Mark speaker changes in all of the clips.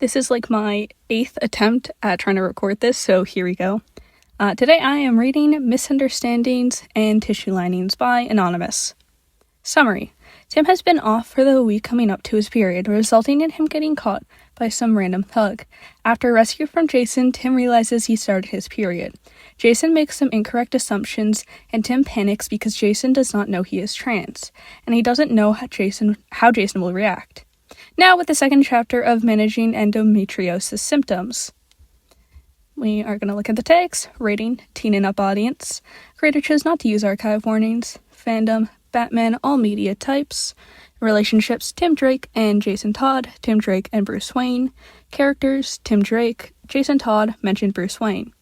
Speaker 1: This is like my 8th attempt at trying to record this, so here we go. Today I am reading Misunderstandings and Tissue Linings by Anonymous. Summary. Tim has been off for the week coming up to his period, resulting in him getting caught by some random thug. After a rescue from Jason, Tim realizes he started his period. Jason makes some incorrect assumptions, and Tim panics because Jason does not know he is trans, and he doesn't know how Jason will react. Now with the second chapter of managing endometriosis symptoms. We are going to look at the tags. Rating, teen and up audience. Creator chose not to use archive warnings. Fandom, Batman, all media types. Relationships, Tim Drake and Jason Todd. Tim Drake and Bruce Wayne. Characters, Tim Drake, Jason Todd, mentioned Bruce Wayne.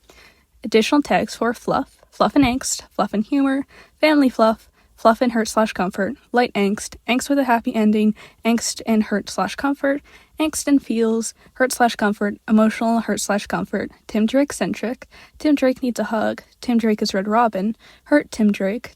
Speaker 1: Additional tags for fluff, fluff and angst, fluff and humor, family fluff, fluff and hurt/comfort, light angst, angst with a happy ending, angst and hurt/comfort, angst and feels, hurt/comfort, emotional hurt/comfort, Tim Drake-centric, Tim Drake needs a hug, Tim Drake is Red Robin, hurt Tim Drake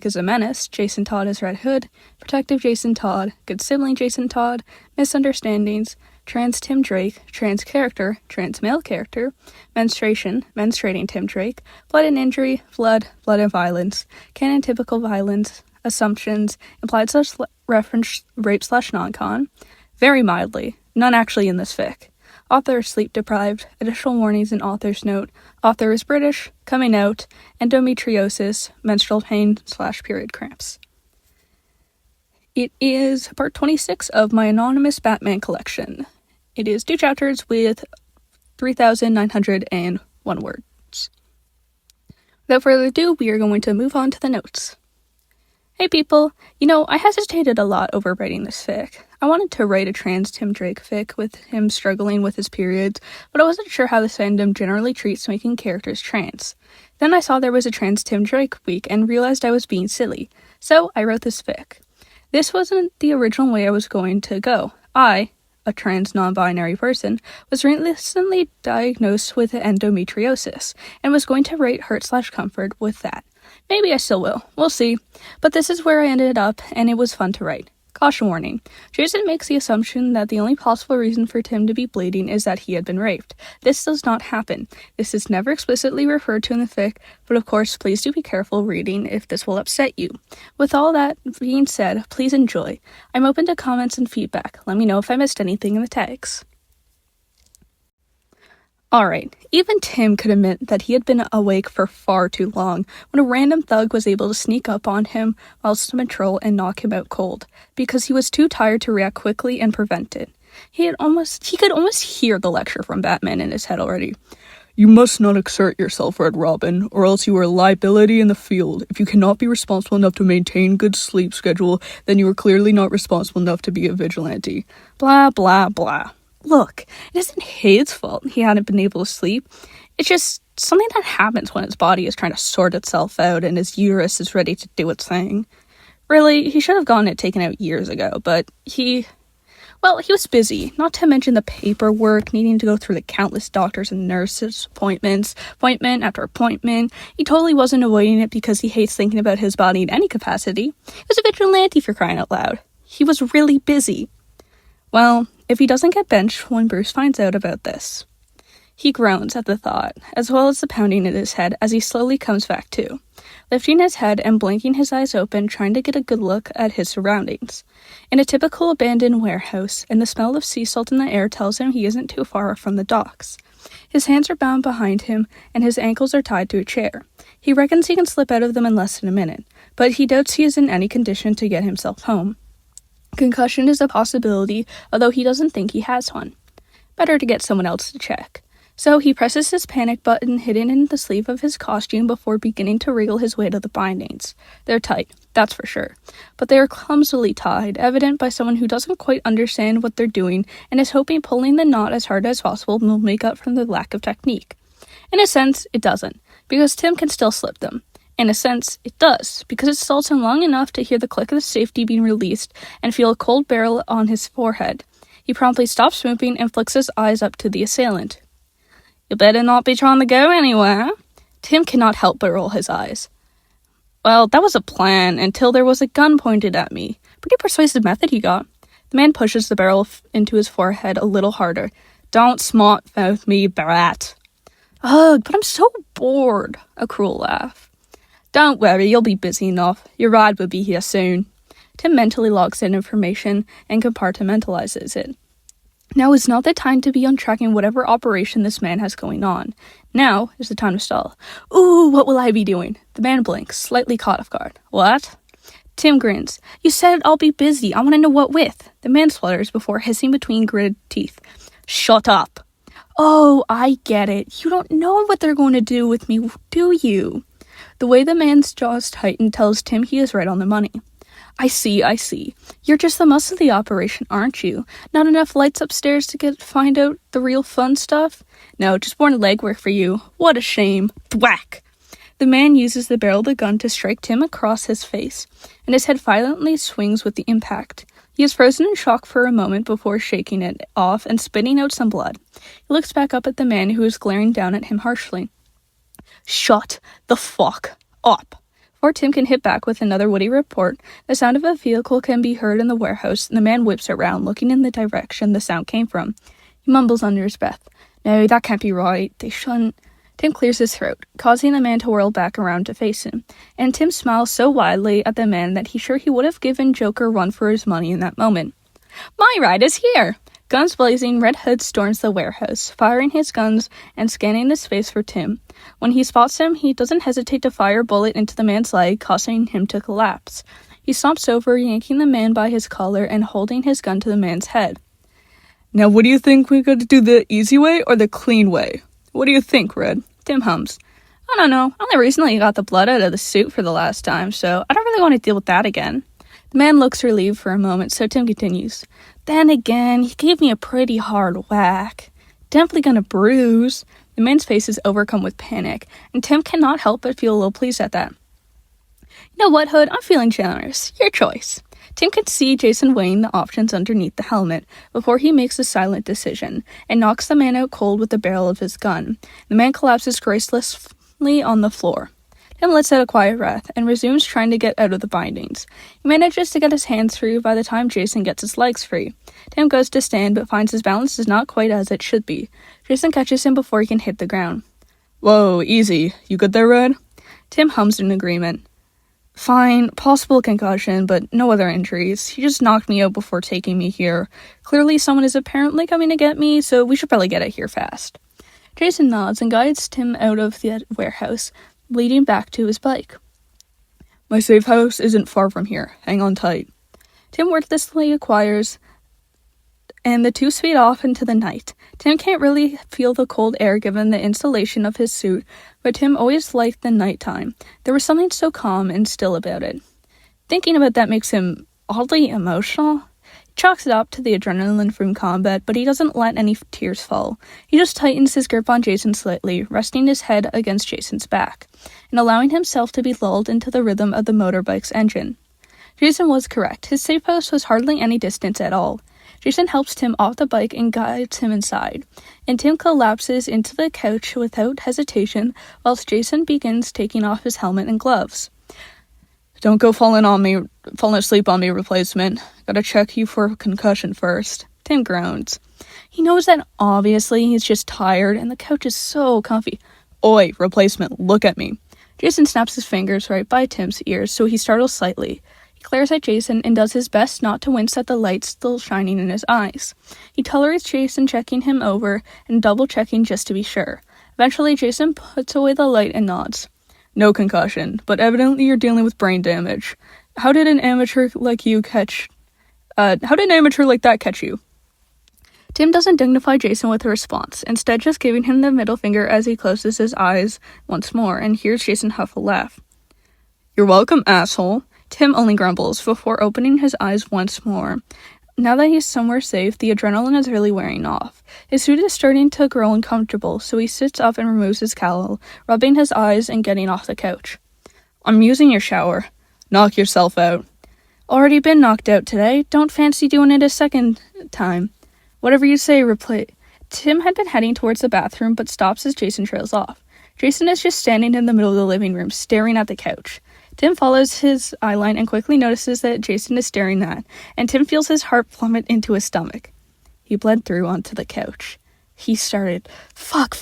Speaker 1: is a menace, Jason Todd is Red Hood, protective Jason Todd, good sibling Jason Todd, misunderstandings, trans Tim Drake, trans character, trans male character, menstruation, menstruating Tim Drake, blood and injury, blood and violence, canon typical violence, assumptions, implied reference rape/non-con, very mildly, none actually in this fic. Author sleep deprived, additional warnings in author's note, author is British, coming out, endometriosis, menstrual pain/period cramps. It is part 26 of my Anonymous Batman collection. It is 2 chapters with 3,901 words. Without further ado, we are going to move on to the notes. Hey people, I hesitated a lot over writing this fic. I wanted to write a trans Tim Drake fic with him struggling with his periods, but I wasn't sure how the fandom generally treats making characters trans. Then I saw there was a trans Tim Drake week and realized I was being silly, so I wrote this fic. This wasn't the original way I was going to go. I, a trans non-binary person, was recently diagnosed with endometriosis and was going to rate hurt/comfort with that. Maybe I still will. We'll see. But this is where I ended up, and it was fun to write. Caution warning. Jason makes the assumption that the only possible reason for Tim to be bleeding is that he had been raped. This does not happen. This is never explicitly referred to in the fic, but of course, please do be careful reading if this will upset you. With all that being said, please enjoy. I'm open to comments and feedback. Let me know if I missed anything in the tags. Alright, even Tim could admit that he had been awake for far too long when a random thug was able to sneak up on him whilst in patrol and knock him out cold, because he was too tired to react quickly and prevent it. He could almost hear the lecture from Batman in his head already. You must not exert yourself, Red Robin, or else you are a liability in the field. If you cannot be responsible enough to maintain good sleep schedule, then you are clearly not responsible enough to be a vigilante. Blah, blah, blah. Look, it isn't his fault he hadn't been able to sleep. It's just something that happens when his body is trying to sort itself out and his uterus is ready to do its thing. Really, he should have gotten it taken out years ago, but he was busy, not to mention the paperwork, needing to go through the countless doctors and nurses, appointment after appointment. He totally wasn't avoiding it because he hates thinking about his body in any capacity. He was a vigilante for crying out loud. He was really busy. Well, if he doesn't get benched when Bruce finds out about this. He groans at the thought, as well as the pounding in his head as he slowly comes back to, lifting his head and blinking his eyes open, trying to get a good look at his surroundings. In a typical abandoned warehouse, and the smell of sea salt in the air tells him he isn't too far from the docks. His hands are bound behind him, and his ankles are tied to a chair. He reckons he can slip out of them in less than a minute, but he doubts he is in any condition to get himself home. Concussion is a possibility, although he doesn't think he has one. Better to get someone else to check. So he presses his panic button hidden in the sleeve of his costume before beginning to wriggle his way to the bindings. They're tight, that's for sure, but they are clumsily tied, evident by someone who doesn't quite understand what they're doing and is hoping pulling the knot as hard as possible will make up for the lack of technique. In a sense, it doesn't, because Tim can still slip them. In a sense, it does, because it stalls him long enough to hear the click of the safety being released and feel a cold barrel on his forehead. He promptly stops moving and flicks his eyes up to the assailant. You better not be trying to go anywhere. Tim cannot help but roll his eyes. Well, that was a plan until there was a gun pointed at me. Pretty persuasive method he got. The man pushes the barrel into his forehead a little harder. Don't smart mouth me, brat. Ugh, but I'm so bored. A cruel laugh. Don't worry, you'll be busy enough. Your ride will be here soon. Tim mentally logs in information and compartmentalizes it. Now is not the time to be on tracking whatever operation this man has going on. Now is the time to stall. Ooh, what will I be doing? The man blinks, slightly caught off guard. What? Tim grins. You said I'll be busy. I want to know what with. The man splutters before hissing between gritted teeth. Shut up. Oh, I get it. You don't know what they're going to do with me, do you? The way the man's jaws tighten tells Tim he is right on the money. I see. You're just the muss of the operation, aren't you? Not enough lights upstairs to find out the real fun stuff? No, just more legwork for you. What a shame. Thwack! The man uses the barrel of the gun to strike Tim across his face, and his head violently swings with the impact. He is frozen in shock for a moment before shaking it off and spitting out some blood. He looks back up at the man who is glaring down at him harshly. Shut the fuck up. Before Tim can hit back with another witty report, the sound of a vehicle can be heard in the warehouse, and the man whips around, looking in the direction the sound came from. He mumbles under his breath. No, that can't be right. They shouldn't. Tim clears his throat, causing the man to whirl back around to face him, and Tim smiles so widely at the man that he's sure he would have given Joker a run for his money in that moment. My ride is here! Guns blazing, Red Hood storms the warehouse, firing his guns and scanning the space for Tim. When he spots him, he doesn't hesitate to fire a bullet into the man's leg, causing him to collapse. He stomps over, yanking the man by his collar and holding his gun to the man's head. Now, what do you think, we got to do the easy way or the clean way? What do you think, Red? Tim hums. I don't know. I only recently got the blood out of the suit for the last time, so I don't really want to deal with that again. The man looks relieved for a moment, so Tim continues. Then again, he gave me a pretty hard whack. Definitely gonna bruise. The man's face is overcome with panic, and Tim cannot help but feel a little pleased at that. You know what, Hood? I'm feeling generous. Your choice. Tim can see Jason weighing the options underneath the helmet before he makes a silent decision and knocks the man out cold with the barrel of his gun. The man collapses gracelessly on the floor. Tim lets out a quiet breath and resumes trying to get out of the bindings. He manages to get his hands free by the time Jason gets his legs free. Tim goes to stand but finds his balance is not quite as it should be. Jason catches him before he can hit the ground. Whoa, easy. You good there, Red? Tim hums in agreement. Fine, possible concussion, but no other injuries. He just knocked me out before taking me here. Clearly someone is apparently coming to get me, so we should probably get out here fast. Jason nods and guides Tim out of the warehouse, leading back to his bike. My safe house isn't far from here. Hang on tight. Tim wordlessly acquires, and the two speed off into the night. Tim can't really feel the cold air given the insulation of his suit, but Tim always liked the nighttime. There was something so calm and still about it. Thinking about that makes him oddly emotional. He chalks it up to the adrenaline from combat, but he doesn't let any tears fall. He just tightens his grip on Jason slightly, resting his head against Jason's back, and allowing himself to be lulled into the rhythm of the motorbike's engine. Jason was correct. His safe house was hardly any distance at all. Jason helps Tim off the bike and guides him inside, and Tim collapses into the couch without hesitation, whilst Jason begins taking off his helmet and gloves. Don't go falling asleep on me, replacement. Gotta check you for a concussion first. Tim groans. He knows that obviously he's just tired, and the couch is so comfy. Oi, replacement, look at me. Jason snaps his fingers right by Tim's ears, so he startles slightly. He glares at Jason and does his best not to wince at the light still shining in his eyes. He tolerates Jason checking him over and double-checking just to be sure. Eventually, Jason puts away the light and nods. No concussion, but evidently you're dealing with brain damage. How did an amateur like that catch you? Tim doesn't dignify Jason with a response, instead just giving him the middle finger as he closes his eyes once more and hears Jason huff a laugh. You're welcome, asshole. Tim only grumbles before opening his eyes once more. Now that he's somewhere safe, the adrenaline is really wearing off. His suit is starting to grow uncomfortable, so he sits up and removes his cowl, rubbing his eyes and getting off the couch. I'm using your shower. Knock yourself out. Already been knocked out today. Don't fancy doing it a second time. Whatever you say, Tim had been heading towards the bathroom, but stops as Jason trails off. Jason is just standing in the middle of the living room, staring at the couch. Tim follows his eyeline and quickly notices that Jason is staring at, and Tim feels his heart plummet into his stomach. He bled through onto the couch. He started, fuck.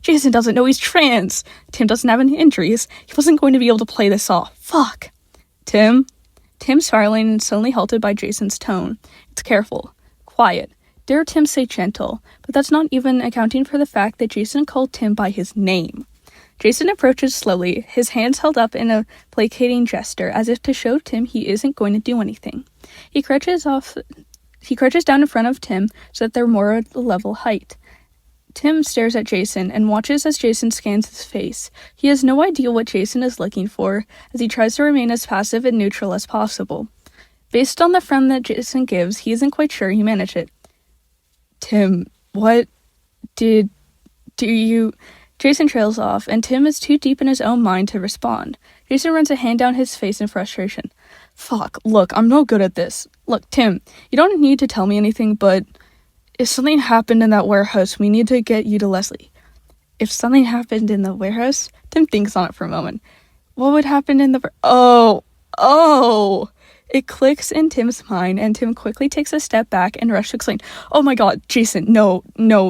Speaker 1: Jason doesn't know he's trans. Tim doesn't have any injuries. He wasn't going to be able to play this off. Fuck. Tim spiraling and suddenly halted by Jason's tone. It's careful. Quiet. Dare Tim say gentle, but that's not even accounting for the fact that Jason called Tim by his name. Jason approaches slowly, his hands held up in a placating gesture, as if to show Tim he isn't going to do anything. He crouches down in front of Tim so that they're more at a level height. Tim stares at Jason and watches as Jason scans his face. He has no idea what Jason is looking for, as he tries to remain as passive and neutral as possible. Based on the frown that Jason gives, he isn't quite sure he managed it. Tim, what do you... Jason trails off, and Tim is too deep in his own mind to respond. Jason runs a hand down his face in frustration. Fuck, look, I'm no good at this. Look, Tim, you don't need to tell me anything, but if something happened in that warehouse, we need to get you to Leslie. If something happened in the warehouse? Tim thinks on it for a moment. What would happen in the... Oh! It clicks in Tim's mind, and Tim quickly takes a step back and rushes to explain. Oh my god, Jason, no,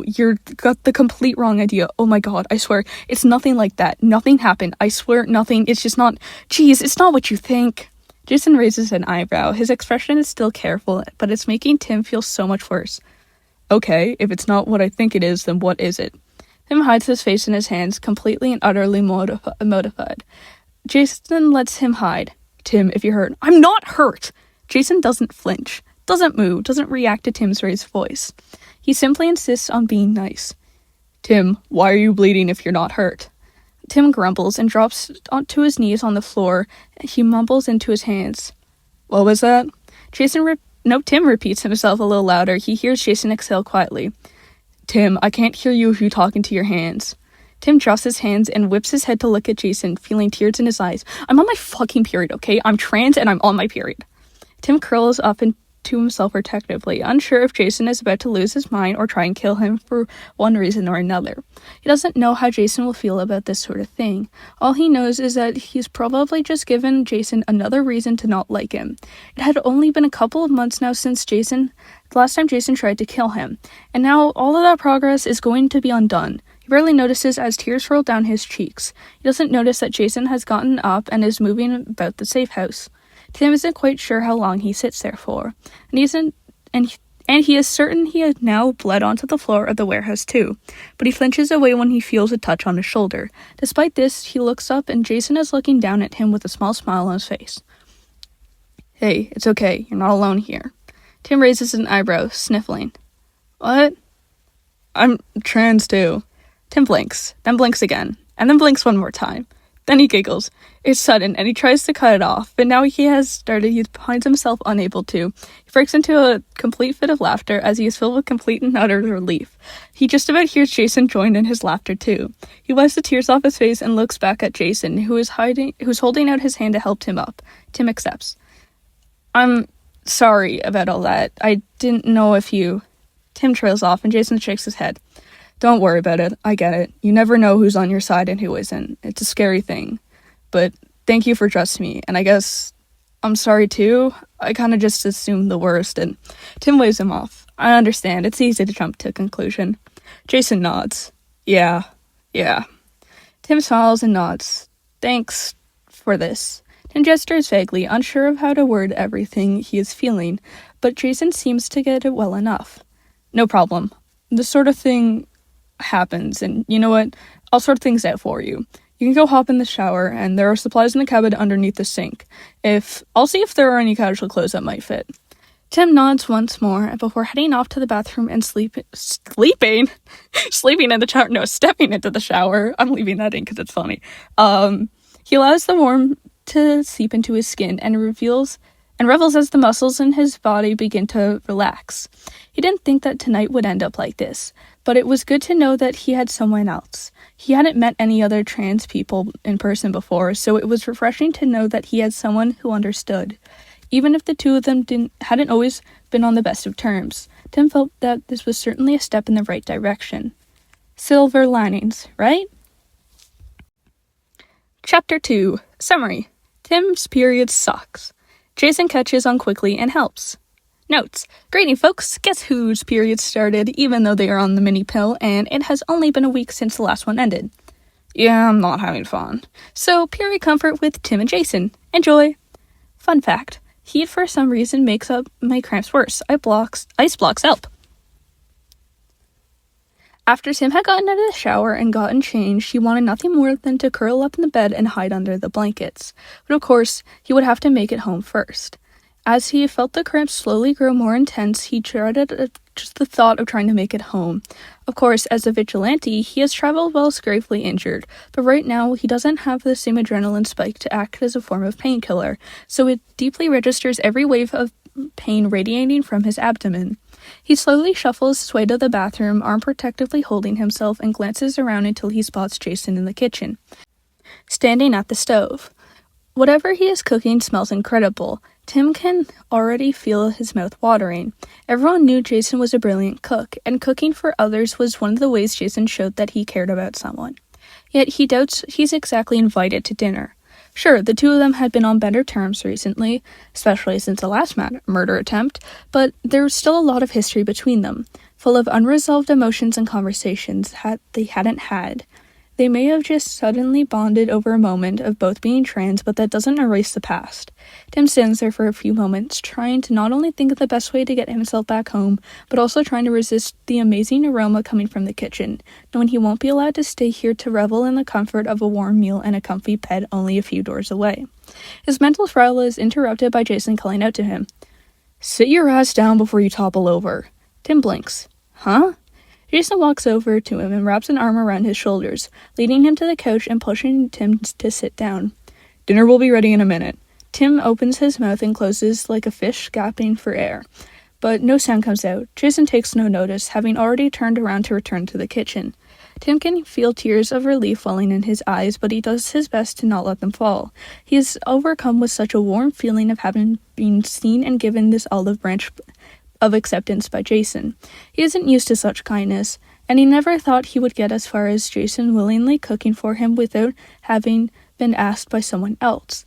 Speaker 1: you've got the complete wrong idea. Oh my god, I swear, it's nothing like that. Nothing happened. I swear, nothing. It's just not... Jeez, it's not what you think. Jason raises an eyebrow. His expression is still careful, but it's making Tim feel so much worse. Okay, if it's not what I think it is, then what is it? Tim hides his face in his hands, completely and utterly mortified. Jason lets him hide. Tim, if you're hurt. I'm not hurt! Jason doesn't flinch, doesn't move, doesn't react to Tim's raised voice. He simply insists on being nice. Tim, why are you bleeding if you're not hurt? Tim grumbles and drops onto his knees on the floor. He mumbles into his hands. What was that? Tim repeats himself a little louder. He hears Jason exhale quietly. Tim, I can't hear you if you talk into your hands. Tim drops his hands and whips his head to look at Jason, feeling tears in his eyes. I'm on my fucking period, okay? I'm trans and I'm on my period. Tim curls up into himself protectively, unsure if Jason is about to lose his mind or try and kill him for one reason or another. He doesn't know how Jason will feel about this sort of thing. All he knows is that he's probably just given Jason another reason to not like him. It had only been a couple of months now since the last time Jason tried to kill him, and now all of that progress is going to be undone. He barely notices as tears roll down his cheeks. He doesn't notice that Jason has gotten up and is moving about the safe house. Tim isn't quite sure how long he sits there for, and he is certain he has now bled onto the floor of the warehouse too, but he flinches away when he feels a touch on his shoulder. Despite this, he looks up and Jason is looking down at him with a small smile on his face. Hey, it's okay, you're not alone here. Tim raises an eyebrow, sniffling. What? I'm trans too. Tim blinks, then blinks again, and then blinks one more time. Then he giggles. It's sudden, and he tries to cut it off, but now he has started, he finds himself unable to. He breaks into a complete fit of laughter as he is filled with complete and utter relief. He just about hears Jason join in his laughter too. He wipes the tears off his face and looks back at Jason, who's holding out his hand to help Tim up. Tim accepts. I'm sorry about all that. I didn't know if you... Tim trails off, and Jason shakes his head. Don't worry about it. I get it. You never know who's on your side and who isn't. It's a scary thing. But thank you for trusting me. And I guess I'm sorry too. I kind of just assumed the worst. And Tim waves him off. I understand. It's easy to jump to a conclusion. Jason nods. Yeah. Tim smiles and nods. Thanks for this. Tim gestures vaguely, unsure of how to word everything he is feeling. But Jason seems to get it well enough. No problem. This sort of thing happens, and you know what? I'll sort things out for you. You can go hop in the shower, and there are supplies in the cupboard underneath the sink. I'll see if there are any casual clothes that might fit. Tim nods once more before heading off to the bathroom and stepping into the shower. I'm leaving that in because it's funny. He allows the warmth to seep into his skin and revels as the muscles in his body begin to relax. He didn't think that tonight would end up like this, but it was good to know that he had someone else. He hadn't met any other trans people in person before, so it was refreshing to know that he had someone who understood. Even if the two of them hadn't always been on the best of terms, Tim felt that this was certainly a step in the right direction. Silver linings, right? Chapter 2. Summary. Tim's period sucks. Jason catches on quickly and helps. Notes. Greeting, folks. Guess whose period started, even though they are on the mini pill, and it has only been a week since the last one ended. Yeah, I'm not having fun. So, period comfort with Tim and Jason. Enjoy! Fun fact. Heat for some reason makes up my cramps worse. Ice blocks help. After Tim had gotten out of the shower and gotten changed, he wanted nothing more than to curl up in the bed and hide under the blankets. But of course, he would have to make it home first. As he felt the cramps slowly grow more intense, he dreaded just the thought of trying to make it home. Of course, as a vigilante, he has traveled while gravely injured, but right now he doesn't have the same adrenaline spike to act as a form of painkiller, so it deeply registers every wave of pain radiating from his abdomen. He slowly shuffles his way to the bathroom, arm protectively holding himself, and glances around until he spots Jason in the kitchen, standing at the stove. Whatever he is cooking smells incredible. Tim can already feel his mouth watering. Everyone knew Jason was a brilliant cook, and cooking for others was one of the ways Jason showed that he cared about someone. Yet he doubts he's exactly invited to dinner. Sure, the two of them had been on better terms recently, especially since the last murder attempt, but there was still a lot of history between them, full of unresolved emotions and conversations they hadn't had. They may have just suddenly bonded over a moment of both being trans, but that doesn't erase the past. Tim stands there for a few moments, trying to not only think of the best way to get himself back home, but also trying to resist the amazing aroma coming from the kitchen, knowing he won't be allowed to stay here to revel in the comfort of a warm meal and a comfy bed only a few doors away. His mental spiral is interrupted by Jason calling out to him, "Sit your ass down before you topple over." Tim blinks. Huh? Jason walks over to him and wraps an arm around his shoulders, leading him to the couch and pushing Tim to sit down. "Dinner will be ready in a minute." Tim opens his mouth and closes like a fish gasping for air, but no sound comes out. Jason takes no notice, having already turned around to return to the kitchen. Tim can feel tears of relief welling in his eyes, but he does his best to not let them fall. He is overcome with such a warm feeling of having been seen and given this olive branch of acceptance by Jason. He isn't used to such kindness, and he never thought he would get as far as Jason willingly cooking for him without having been asked by someone else.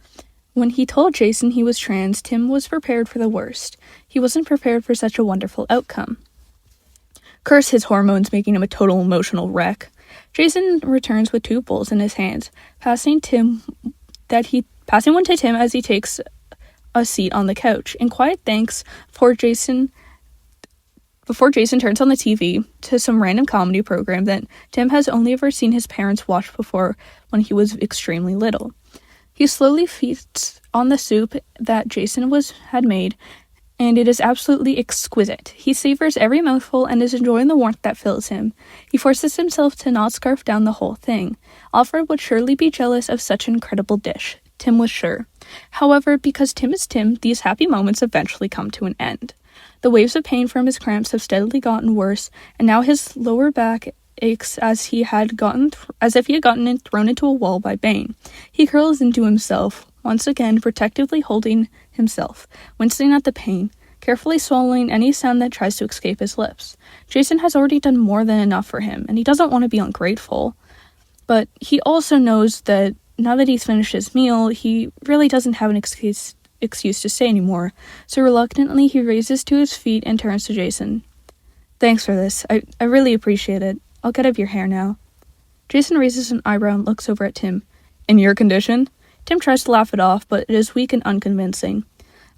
Speaker 1: When he told Jason he was trans, Tim was prepared for the worst. He wasn't prepared for such a wonderful outcome. Curse his hormones making him a total emotional wreck. Jason returns with two bowls in his hands, passing one to Tim as he takes a seat on the couch. In quiet thanks before Jason turns on the TV to some random comedy program that Tim has only ever seen his parents watch before when he was extremely little. He slowly feasts on the soup that Jason had made, and it is absolutely exquisite. He savors every mouthful and is enjoying the warmth that fills him. He forces himself to not scarf down the whole thing. Alfred would surely be jealous of such an incredible dish. Tim was sure. However, because Tim is Tim, these happy moments eventually come to an end. The waves of pain from his cramps have steadily gotten worse, and now his lower back aches as if he had gotten thrown into a wall by Bane. He curls into himself, once again protectively holding himself, wincing at the pain, carefully swallowing any sound that tries to escape his lips. Jason has already done more than enough for him, and he doesn't want to be ungrateful. But he also knows that now that he's finished his meal, he really doesn't have an excuse to stay anymore, so reluctantly he raises to his feet and turns to Jason. "Thanks for this. I really appreciate it. I'll get up your hair now." Jason raises an eyebrow and looks over at Tim. "In your condition?" Tim tries to laugh it off, but it is weak and unconvincing.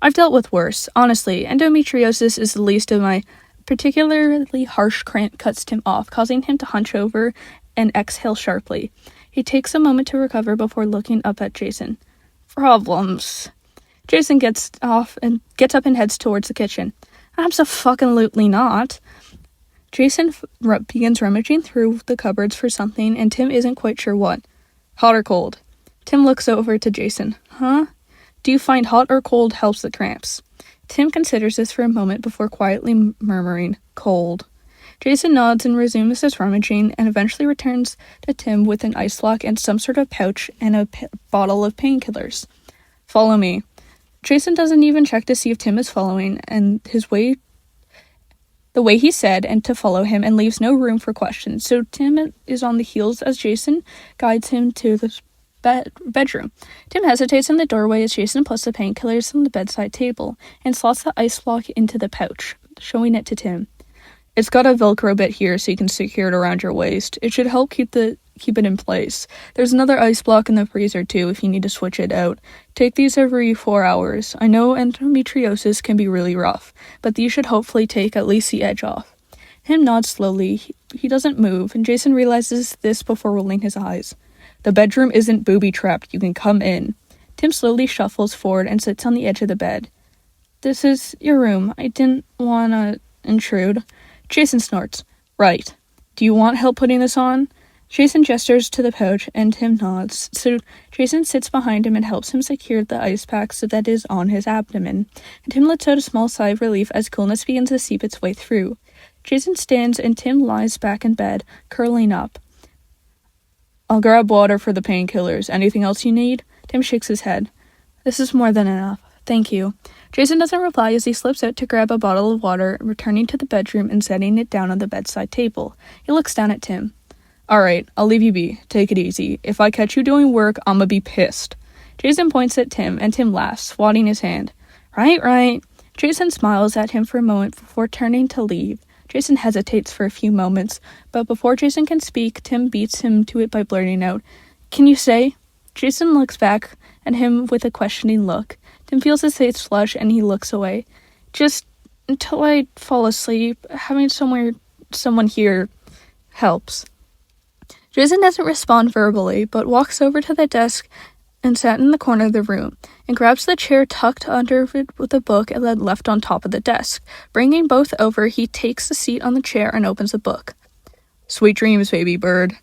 Speaker 1: "I've dealt with worse. Honestly, endometriosis is the least of my particularly harsh cramp," cuts Tim off, causing him to hunch over and exhale sharply. He takes a moment to recover before looking up at Jason. "Problems." Jason gets up and heads towards the kitchen. "Abso-fucking-lutely not." Jason begins rummaging through the cupboards for something, and Tim isn't quite sure what. "Hot or cold?" Tim looks over to Jason. "Huh? Do you find hot or cold helps the cramps?" Tim considers this for a moment before quietly murmuring, "Cold." Jason nods and resumes his rummaging, and eventually returns to Tim with an ice lock and some sort of pouch and a bottle of painkillers. "Follow me." Jason doesn't even check to see if Tim is following, and the way he said and to follow him, and leaves no room for questions. So Tim is on the heels as Jason guides him to the bedroom. Tim hesitates in the doorway as Jason puts the painkillers on the bedside table and slots the ice block into the pouch, showing it to Tim. It's got a Velcro bit here so you can secure it around your waist. It should help keep it in place. There's another ice block in the freezer too if you need to switch it out. Take these every 4 hours. I know endometriosis can be really rough, but these should hopefully take at least the edge off. Tim nods slowly. He doesn't move, and Jason realizes this before rolling his eyes. The bedroom isn't booby-trapped. You can come in. Tim slowly shuffles forward and sits on the edge of the bed. This is your room. I didn't want to intrude. Jason snorts. Right. Do you want help putting this on? Jason gestures to the pouch, and Tim nods. So Jason sits behind him and helps him secure the ice pack so that it is on his abdomen. And Tim lets out a small sigh of relief as coolness begins to seep its way through. Jason stands and Tim lies back in bed, curling up. I'll grab water for the painkillers. Anything else you need? Tim shakes his head. This is more than enough. Thank you. Jason doesn't reply as he slips out to grab a bottle of water, returning to the bedroom and setting it down on the bedside table. He looks down at Tim. Alright, I'll leave you be. Take it easy. If I catch you doing work, I'ma be pissed. Jason points at Tim, and Tim laughs, swatting his hand. Right. Jason smiles at him for a moment before turning to leave. Jason hesitates for a few moments, but before Jason can speak, Tim beats him to it by blurting out, Can you say? Jason looks back at him with a questioning look. Tim feels his face flush and he looks away. Just until I fall asleep, having someone here helps. Jason doesn't respond verbally, but walks over to the desk and sat in the corner of the room, and grabs the chair tucked under it with a book and then left on top of the desk. Bringing both over, he takes the seat on the chair and opens the book. Sweet dreams, baby bird.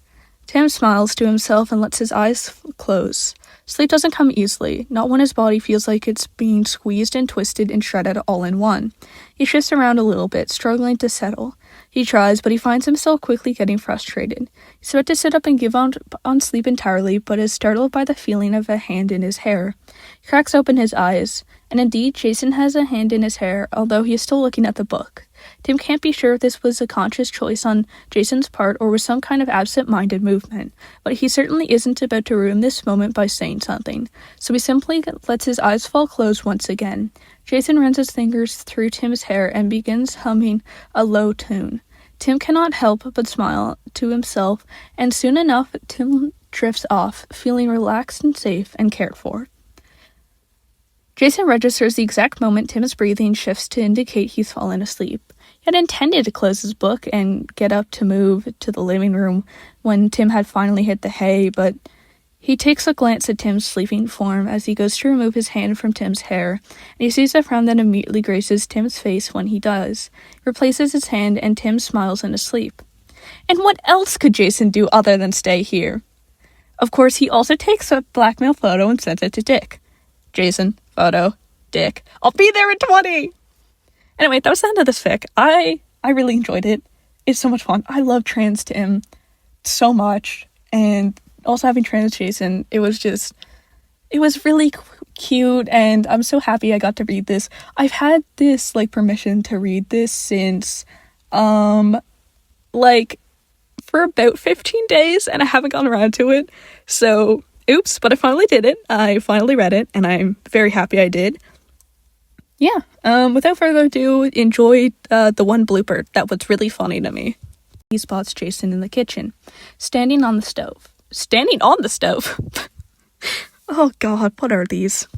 Speaker 1: Tim smiles to himself and lets his eyes close. Sleep doesn't come easily, not when his body feels like it's being squeezed and twisted and shredded all in one. He shifts around a little bit, struggling to settle. He tries, but he finds himself quickly getting frustrated. He's about to sit up and give on sleep entirely, but is startled by the feeling of a hand in his hair. He cracks open his eyes, and indeed, Jason has a hand in his hair, although he is still looking at the book. Tim can't be sure if this was a conscious choice on Jason's part or was some kind of absent-minded movement, but he certainly isn't about to ruin this moment by saying something, so he simply lets his eyes fall closed once again. Jason runs his fingers through Tim's hair and begins humming a low tune. Tim cannot help but smile to himself, and soon enough, Tim drifts off, feeling relaxed and safe and cared for. Jason registers the exact moment Tim's breathing shifts to indicate he's fallen asleep. He had intended to close his book and get up to move to the living room when Tim had finally hit the hay, but he takes a glance at Tim's sleeping form as he goes to remove his hand from Tim's hair, and he sees a frown that immediately graces Tim's face when he does. He replaces his hand, and Tim smiles in his sleep. And what else could Jason do other than stay here? Of course, he also takes a blackmail photo and sends it to Dick. Jason, photo, Dick. I'll be there in 20! Anyway, that was the end of this fic. I really enjoyed it. It's so much fun. I love trans Tim so much, and also having trans Jason, it was really cute, and I'm so happy I got to read this. I've had this, permission to read this since, for about 15 days, and I haven't gotten around to it, so, oops, but I finally did it. I finally read it, and I'm very happy I did. Yeah, without further ado, enjoy the one blooper that was really funny to me. He spots Jason in the kitchen, standing on the stove. Standing on the stove? Oh god, what are these?